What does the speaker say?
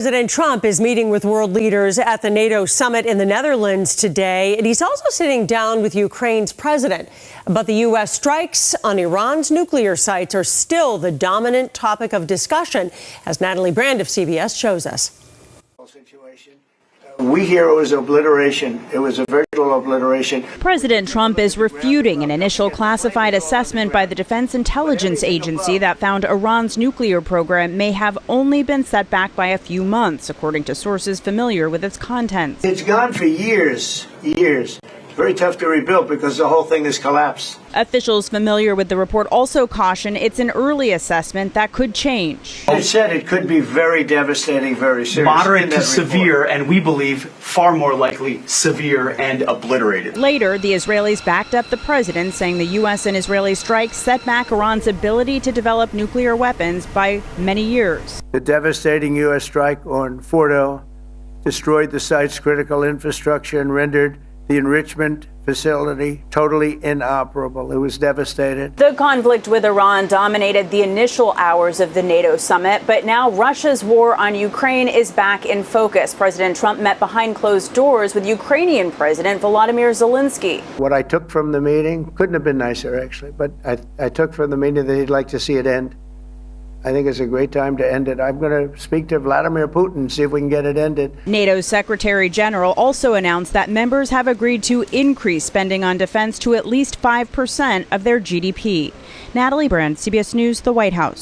President Trump is meeting with world leaders at the NATO Summit in the Netherlands today, and he's also sitting down with Ukraine's president. But the U.S. strikes on Iran's nuclear sites are still the dominant topic of discussion, as Natalie Brand of CBS shows us. We hear it was obliteration. It was a virtual obliteration. President Trump is refuting an initial classified assessment by the Defense Intelligence Agency that found Iran's nuclear program may have only been set back by a few months, according to sources familiar with its contents. It's gone for years. It's very tough to rebuild because the whole thing has collapsed. Officials familiar with the report also caution it's an early assessment that could change. It said it could be very devastating, very serious. Moderate to severe, and we believe far more likely severe and obliterated. Later, the Israelis backed up the president, saying the U.S. and Israeli strikes set back Iran's ability to develop nuclear weapons by many years. The devastating U.S. strike on Fordo destroyed the site's critical infrastructure and rendered the enrichment facility totally inoperable. It was devastated. The conflict with Iran dominated the initial hours of the NATO summit, but now Russia's war on Ukraine is back in focus. President Trump met behind closed doors with Ukrainian President Volodymyr Zelensky. What I took from the meeting couldn't have been nicer, actually, but I took from the meeting that he'd like to see it end. I think it's a great time to end it. I'm going to speak to Vladimir Putin and see if we can get it ended. NATO's Secretary General also announced that members have agreed to increase spending on defense to at least 5% of their GDP. Natalie Brand, CBS News, the White House.